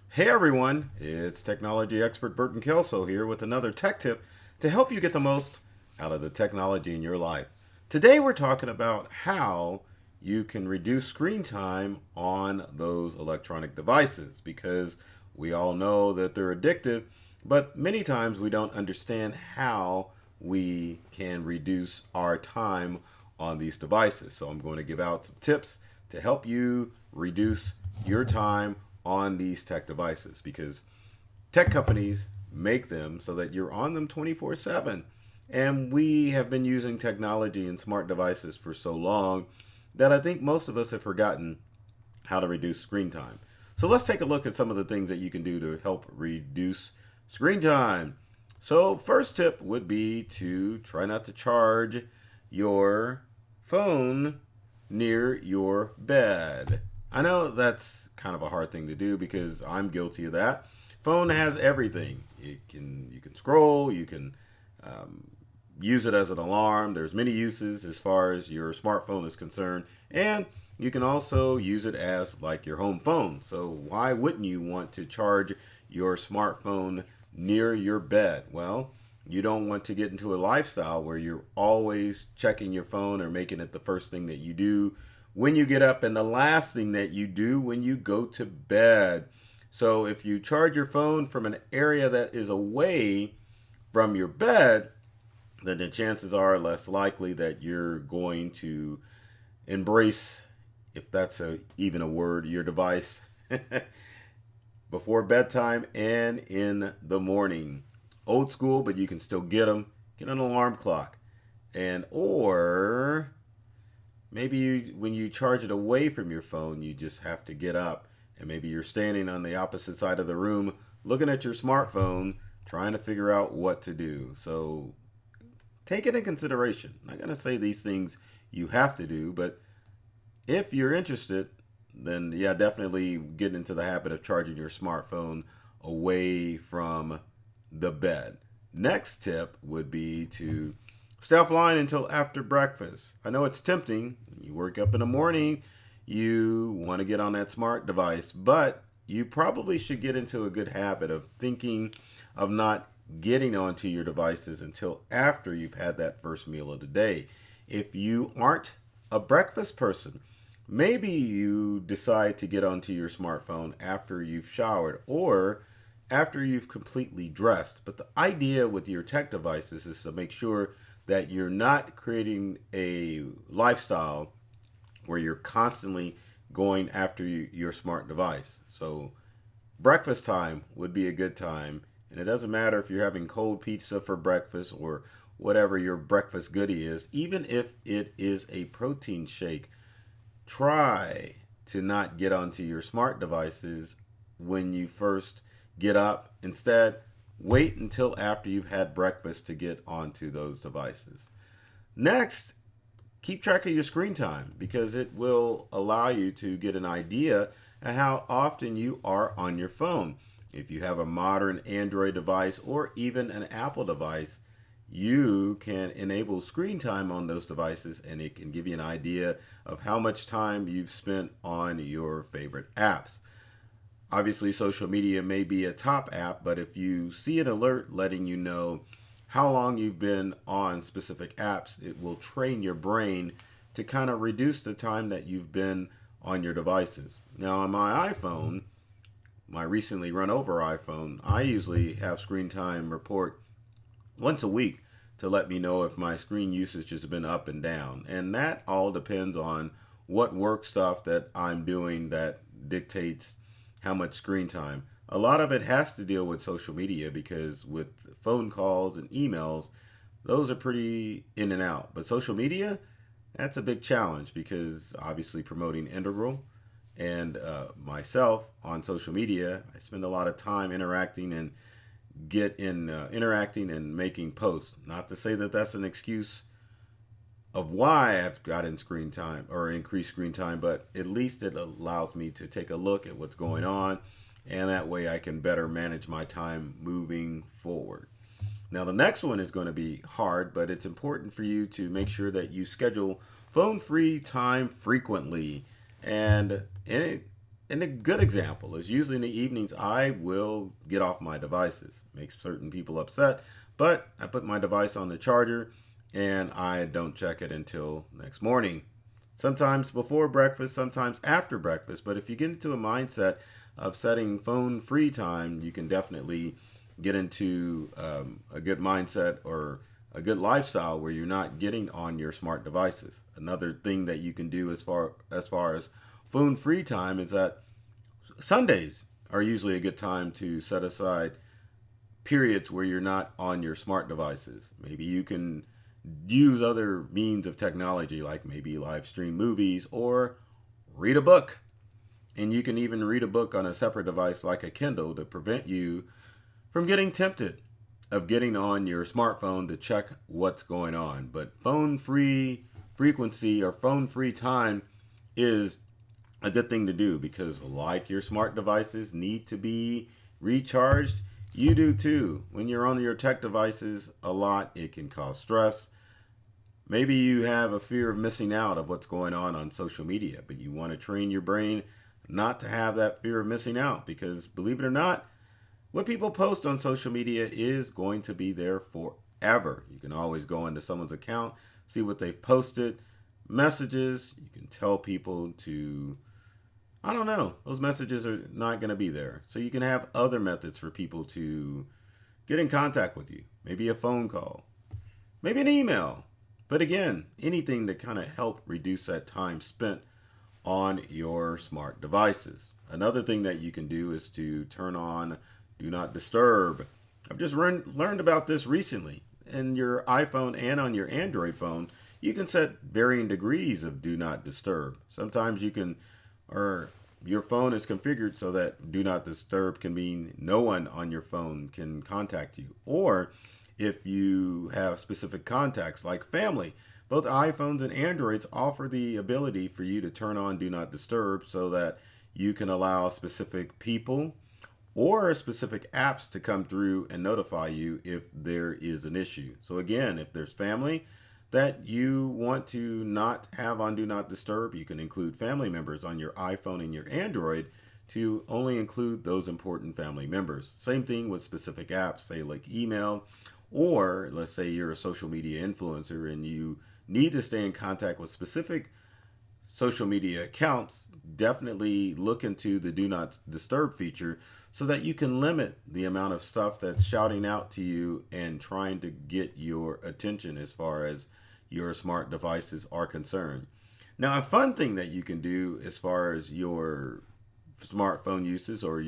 Hey everyone, it's technology expert Burton Kelso here with another tech tip to help you get the most out of the technology in your life. Today we're talking about how you can reduce screen time on those electronic devices because we all know that they're addictive, but many times we don't understand how we can reduce our time on these devices. So I'm going to give out some tips to help you reduce your time on these tech devices because tech companies make them so that you're on them 24/7. And we have been using technology and smart devices for so long that I think most of us have forgotten how to reduce screen time. So let's take a look at some of the things that you can do to help reduce screen time. So, first tip would be to try not to charge your phone near your bed. I know that's kind of a hard thing to do because I'm guilty of that. Phone has everything. You can scroll, you can um, use it as an alarm. There's many uses as far as your smartphone is concerned, and you can also use it as like your home phone. So why wouldn't you want to charge your smartphone near your bed? Well, you don't want to get into a lifestyle where you're always checking your phone or making it the first thing that you do when you get up and the last thing that you do when you go to bed. So if you charge your phone from an area that is away from your bed, then the chances are less likely that you're going to embrace, if that's even a word, your device before bedtime and in the morning. Old school, but you can still get them. Get an alarm clock. And or maybe when you charge it away from your phone, you just have to get up and maybe you're standing on the opposite side of the room looking at your smartphone trying to figure out what to do. So take it in consideration. I'm not going to say these things you have to do, but if you're interested, then yeah, definitely get into the habit of charging your smartphone away from the bed. Next tip would be to stay offline until after breakfast. I know it's tempting. You wake up in the morning, you want to get on that smart device, but you probably should get into a good habit of thinking of not getting onto your devices until after you've had that first meal of the day. If you aren't a breakfast person, maybe you decide to get onto your smartphone after you've showered or after you've completely dressed. But the idea with your tech devices is to make sure that you're not creating a lifestyle where you're constantly going after your smart device. So breakfast time would be a good time. And it doesn't matter if you're having cold pizza for breakfast or whatever your breakfast goodie is, even if it is a protein shake, try to not get onto your smart devices when you first get up. Instead, wait until after you've had breakfast to get onto those devices. Next, keep track of your screen time because it will allow you to get an idea of how often you are on your phone. If you have a modern Android device or even an Apple device, you can enable screen time on those devices and it can give you an idea of how much time you've spent on your favorite apps. Obviously, social media may be a top app, but if you see an alert letting you know how long you've been on specific apps, it will train your brain to kind of reduce the time that you've been on your devices. Now, on my iPhone, my recently run over iPhone, I usually have screen time report once a week to let me know if my screen usage has been up and down. And that all depends on what work stuff that I'm doing that dictates how much screen time. A lot of it has to deal with social media because with phone calls and emails, those are pretty in and out. But social media, that's a big challenge because obviously promoting Integral and myself on social media, I spend a lot of time interacting and making posts. Not to say that that's an excuse of why I've gotten screen time or increased screen time, but at least it allows me to take a look at what's going on, and that way I can better manage my time moving forward. Now, the next one is going to be hard, but it's important for you to make sure that you schedule phone free time frequently. And a good example is usually in the evenings, I will get off my devices. Makes certain people upset, but I put my device on the charger and I don't check it until next morning. Sometimes before breakfast, sometimes after breakfast. But if you get into a mindset of setting phone free time, you can definitely get into a good mindset or a good lifestyle where you're not getting on your smart devices. Another thing that you can do as far as phone free time is that Sundays are usually a good time to set aside periods where you're not on your smart devices. Maybe you can use other means of technology like maybe live stream movies or read a book. And you can even read a book on a separate device like a Kindle to prevent you from getting tempted of getting on your smartphone to check what's going on. But phone free frequency or phone free time is a good thing to do because, like your smart devices need to be recharged, you do too. When you're on your tech devices a lot, it can cause stress. Maybe you have a fear of missing out of what's going on social media, but you want to train your brain not to have that fear of missing out because, believe it or not, what people post on social media is going to be there forever. You can always go into someone's account, see what they've posted, messages. You can tell people to, I don't know, those messages are not going to be there. So you can have other methods for people to get in contact with you. Maybe a phone call, maybe an email. But again, anything to kind of help reduce that time spent on your smart devices. Another thing that you can do is to turn on Do Not Disturb. I've just learned about this recently. In your iPhone and on your Android phone, you can set varying degrees of Do Not Disturb. Sometimes you can, or your phone is configured so that Do Not Disturb can mean no one on your phone can contact you. Or if you have specific contacts like family, both iPhones and Androids offer the ability for you to turn on Do Not Disturb so that you can allow specific people or specific apps to come through and notify you if there is an issue. So again, if there's family that you want to not have on Do Not Disturb, you can include family members on your iPhone and your Android to only include those important family members. Same thing with specific apps, say like email, or let's say you're a social media influencer and you need to stay in contact with specific social media accounts. Definitely look into the Do Not Disturb feature so that you can limit the amount of stuff that's shouting out to you and trying to get your attention as far as your smart devices are concerned. Now, a fun thing that you can do as far as your smartphone uses or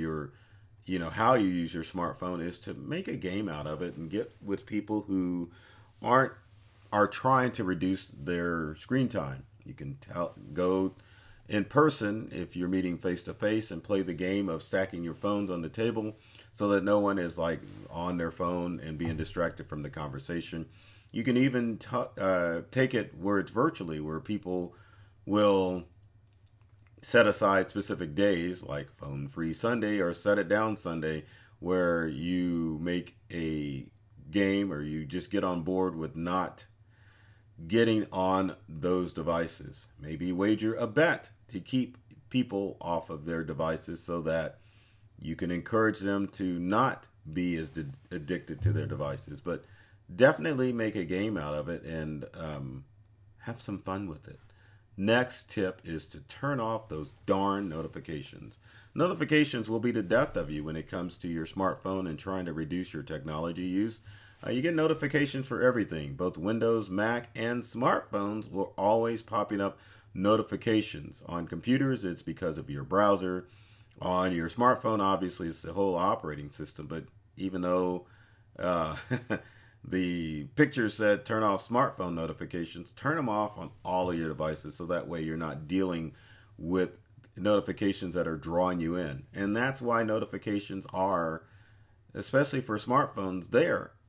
how you use your smartphone is to make a game out of it and get with people who are trying to reduce their screen time. You can go in person if you're meeting face to face and play the game of stacking your phones on the table so that no one is like on their phone and being distracted from the conversation. You can even take it where it's virtually, where people will set aside specific days like phone free Sunday or set it down Sunday, where you make a game or you just get on board with not getting on those devices. Maybe wager a bet to keep people off of their devices so that you can encourage them to not be as addicted to their devices. But definitely make a game out of it and have some fun with it. Next tip is to turn off those darn notifications. Notifications will be the death of you when it comes to your smartphone and trying to reduce your technology use. You get notifications for everything. Both Windows, Mac, and smartphones will always popping up notifications. On computers, it's because of your browser. On your smartphone, obviously, it's the whole operating system. But even though the picture said turn off smartphone notifications, turn them off on all of your devices so that way you're not dealing with notifications that are drawing you in. And that's why notifications are, especially for smartphones,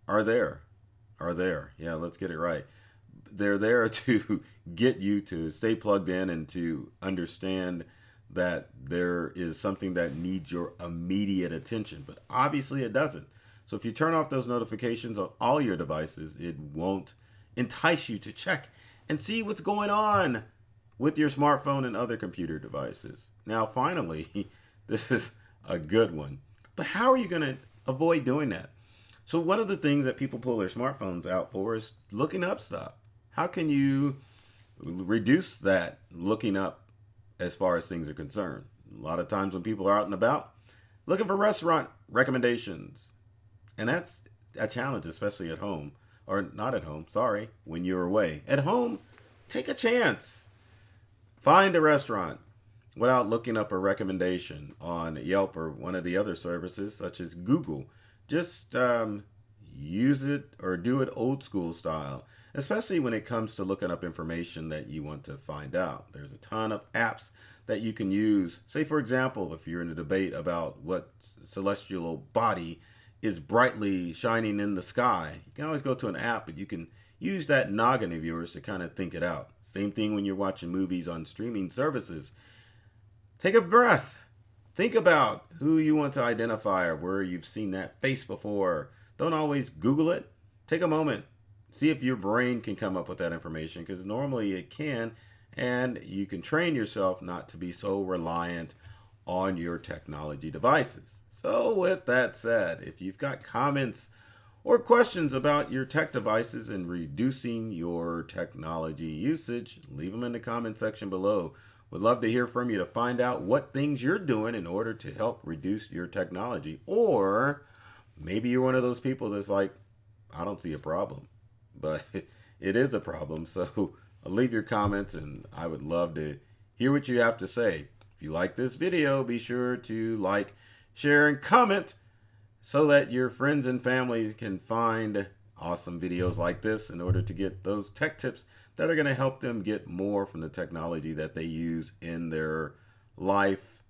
are there. Yeah, let's get it right. they're there to get you to stay plugged in and to understand that there is something that needs your immediate attention. But obviously it doesn't. So if you turn off those notifications on all your devices, it won't entice you to check and see what's going on with your smartphone and other computer devices. Now, finally, this is a good one. But how are you going to avoid doing that? So one of the things that people pull their smartphones out for is looking up stuff. How can you reduce that looking up as far as things are concerned? A lot of times when people are out and about looking for restaurant recommendations, and that's a challenge, especially at home. Or not at home, sorry, when you're away. At home, take a chance. Find a restaurant without looking up a recommendation on Yelp or one of the other services such as Google. Just use it or do it old school style, especially when it comes to looking up information that you want to find out. There's a ton of apps that you can use. Say, for example, if you're in a debate about what celestial body is brightly shining in the sky, you can always go to an app and you can use that noggin of yours to kind of think it out. Same thing when you're watching movies on streaming services. Take a breath. Think about who you want to identify or where you've seen that face before. Don't always Google it. Take a moment. See if your brain can come up with that information, because normally it can, and you can train yourself not to be so reliant on your technology devices. So with that said, if you've got comments or questions about your tech devices and reducing your technology usage, leave them in the comment section below. Would love to hear from you to find out what things you're doing in order to help reduce your technology. Or maybe you're one of those people that's like, I don't see a problem, but it is a problem. So leave your comments and I would love to hear what you have to say. If you like this video, be sure to like, share, and comment so that your friends and families can find awesome videos like this in order to get those tech tips that are going to help them get more from the technology that they use in their life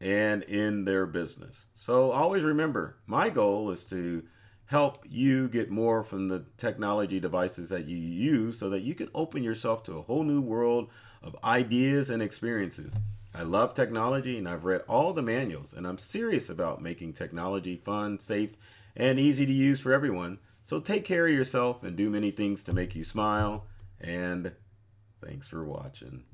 and in their business. So always remember, my goal is to help you get more from the technology devices that you use so that you can open yourself to a whole new world of ideas and experiences. I love technology and I've read all the manuals, and I'm serious about making technology fun, safe, and easy to use for everyone. So take care of yourself and do many things to make you smile. And thanks for watching.